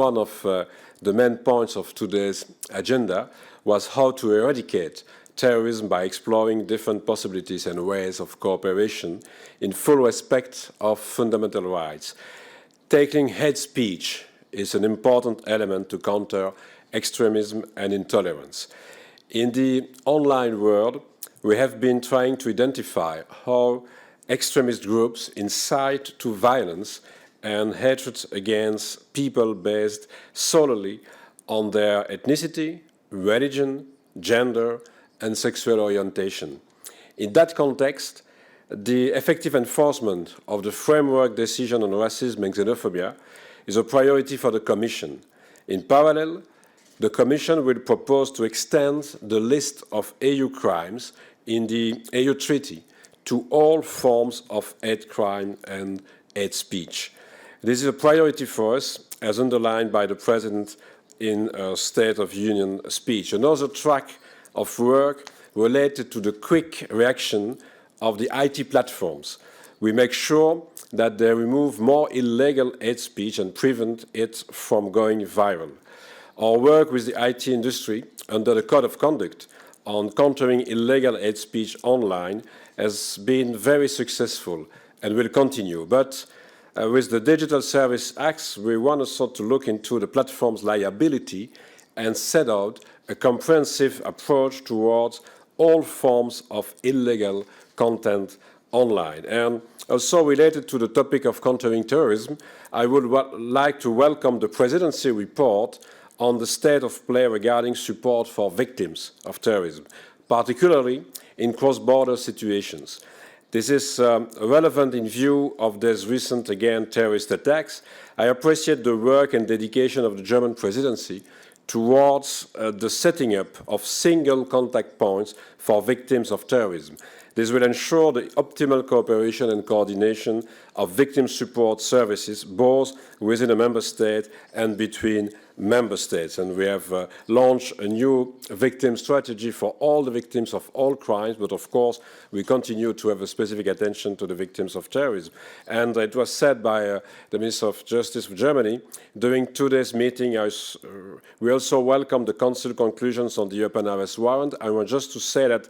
One of the main points of today's agenda was how to eradicate terrorism by exploring different possibilities and ways of cooperation in full respect of fundamental rights. Tackling hate speech is an important element to counter extremism and intolerance. In the online world, we have been trying to identify how extremist groups incite to violence and hatred against people based solely on their ethnicity, religion, gender, and sexual orientation. In that context, the effective enforcement of the framework decision on racism and xenophobia is a priority for the Commission. In parallel, the Commission will propose to extend the list of EU crimes in the EU Treaty to all forms of hate crime and hate speech. This is a priority for us, as underlined by the President in her State of Union speech. Another track of work related to the quick reaction of the IT platforms. We make sure that they remove more illegal hate speech and prevent it from going viral. Our work with the IT industry under the Code of Conduct on countering illegal hate speech online has been very successful and will continue. But with the Digital Service Acts, we want also to look into the platform's liability and set out a comprehensive approach towards all forms of illegal content online. And also related to the topic of countering terrorism, I would like to welcome the Presidency report on the state of play regarding support for victims of terrorism, particularly in cross-border situations. This is relevant in view of these recent, again, terrorist attacks. I appreciate the work and dedication of the German presidency towards the setting up of single contact points for victims of terrorism. This will ensure the optimal cooperation and coordination of victim support services, both within a member state and between member states. And we have launched a new victim strategy for all the victims of all crimes, but of course we continue to have a specific attention to the victims of terrorism. And it was said by the Minister of Justice of Germany during today's meeting. We also welcome the Council conclusions on the European arrest warrant. I want just to say that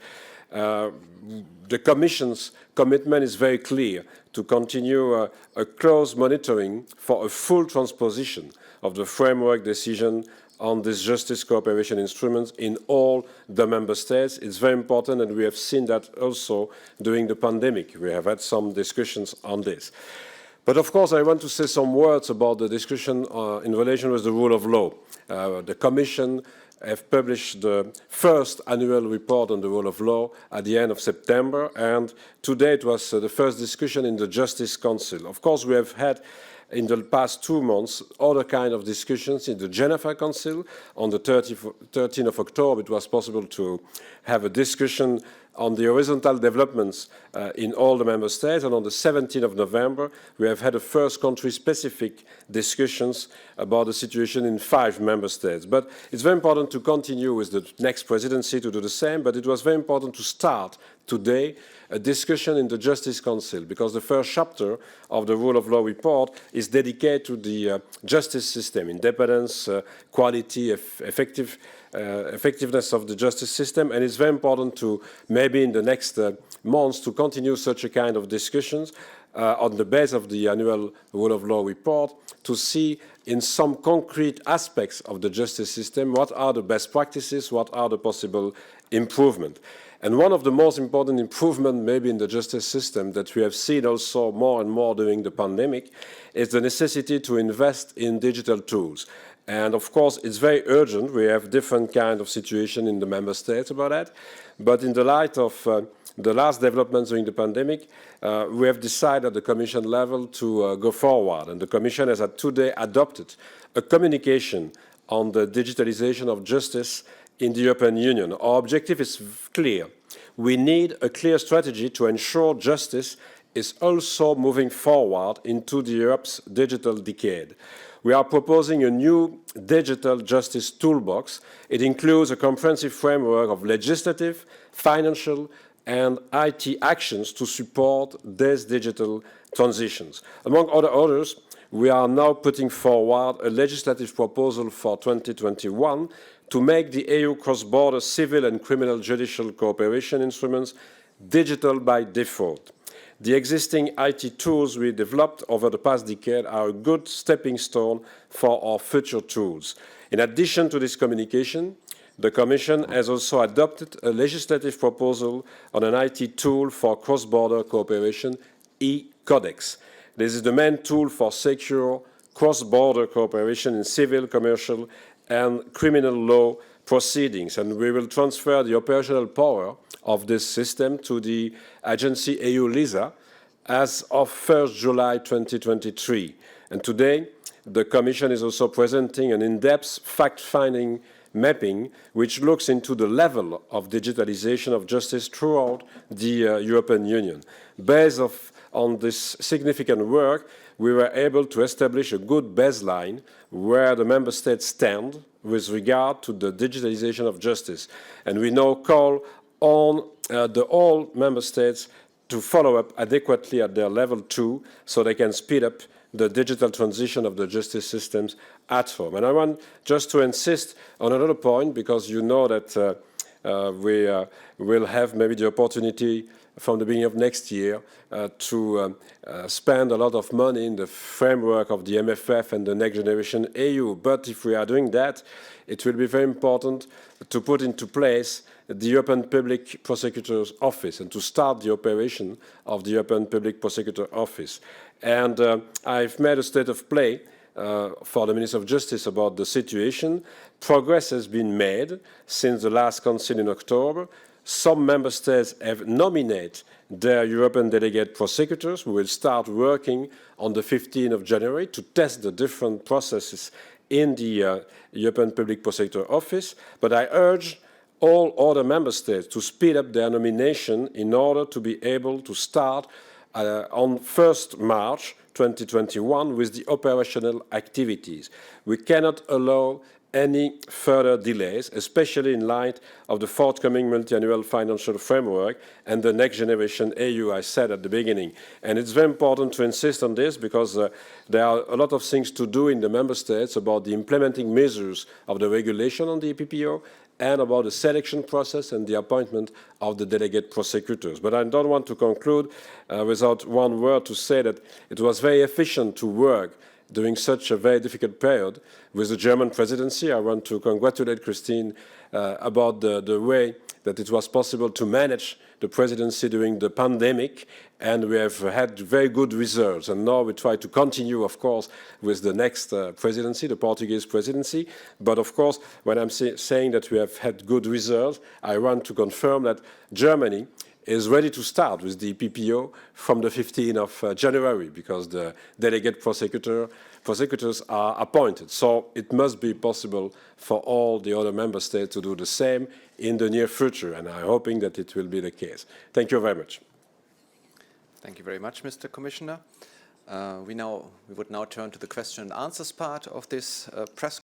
the Commission's commitment is very clear to continue a close monitoring for a full transposition of the framework decision on this justice cooperation instruments in all the member states. It's very important, and we have seen that also during the pandemic. We have had some discussions on this. But of course, I want to say some words about the discussion in relation with the rule of law. The Commission have published the first annual report on the rule of law at the end of September, and today it was the first discussion in the Justice Council. Of course, we have had in the past 2 months other kind of discussions in the Geneva Council. On the 13th of October, it was possible to have a discussion on the horizontal developments in all the member states, and on the 17th of November, we have had a first country-specific discussions about the situation in 5 member states. But it's very important to continue with the next presidency to do the same, but it was very important to start today a discussion in the Justice Council, because the first chapter of the Rule of Law report is dedicated to the justice system, independence, quality, effectiveness of the justice system, and it's very important to maybe in the next months to continue such a kind of discussions on the basis of the annual Rule of Law report to see in some concrete aspects of the justice system what are the best practices, what are the possible improvements. And one of the most important improvements maybe in the justice system that we have seen also more and more during the pandemic is the necessity to invest in digital tools. And of course, it's very urgent. We have different kind of situation in the member states about that. But in the light of the last developments during the pandemic, we have decided at the Commission level to go forward. And the Commission has today adopted a communication on the digitalization of justice in the European Union. Our objective is clear. We need a clear strategy to ensure justice is also moving forward into Europe's digital decade. We are proposing a new digital justice toolbox. It includes a comprehensive framework of legislative, financial, and IT actions to support these digital transitions. Among others, we are now putting forward a legislative proposal for 2021 to make the EU cross-border civil and criminal judicial cooperation instruments digital by default. The existing IT tools we developed over the past decade are a good stepping stone for our future tools. In addition to this communication, the Commission has also adopted a legislative proposal on an IT tool for cross-border cooperation, e-Codex. This is the main tool for secure cross-border cooperation in civil, commercial, and criminal law proceedings, and we will transfer the operational power of this system to the agency EU-LISA as of 1st July 2023. And today, the Commission is also presenting an in-depth fact-finding mapping which looks into the level of digitalization of justice throughout the European Union. Based on this significant work, we were able to establish a good baseline where the Member States stand with regard to the digitalization of justice. And we now call on all Member States to follow up adequately at their level 2 so they can speed up the digital transition of the justice systems at home. And I want just to insist on another point, because you know that we will have maybe the opportunity from the beginning of next year to spend a lot of money in the framework of the MFF and the Next Generation EU. But if we are doing that, it will be very important to put into place the European Public Prosecutor's Office and to start the operation of the European Public Prosecutor Office. And I've made a state of play for the Minister of Justice about the situation. Progress has been made since the last Council in October. Some Member States have nominated their European delegate prosecutors. We will start working on the 15th of January to test the different processes in the European Public Prosecutor Office. But I urge all other Member States to speed up their nomination in order to be able to start on 1st March 2021 with the operational activities. We cannot allow any further delays, especially in light of the forthcoming multi-annual financial framework and the Next Generation EU, I said at the beginning. And it's very important to insist on this because there are a lot of things to do in the Member States about the implementing measures of the regulation on the EPPO and about the selection process and the appointment of the delegate prosecutors. But I don't want to conclude without one word to say that it was very efficient to work during such a very difficult period with the German presidency. I want to congratulate Christine about the way that it was possible to manage the presidency during the pandemic, and we have had very good results. And now we try to continue, of course, with the next presidency, the Portuguese presidency. But of course, when I'm saying that we have had good results, I want to confirm that Germany is ready to start with the PPO from the 15th of January, because the delegate prosecutors are appointed. So it must be possible for all the other member states to do the same in the near future, and I'm hoping that it will be the case. Thank you very much. Thank you very much, Mr. Commissioner. We would now turn to the question and answers part of this press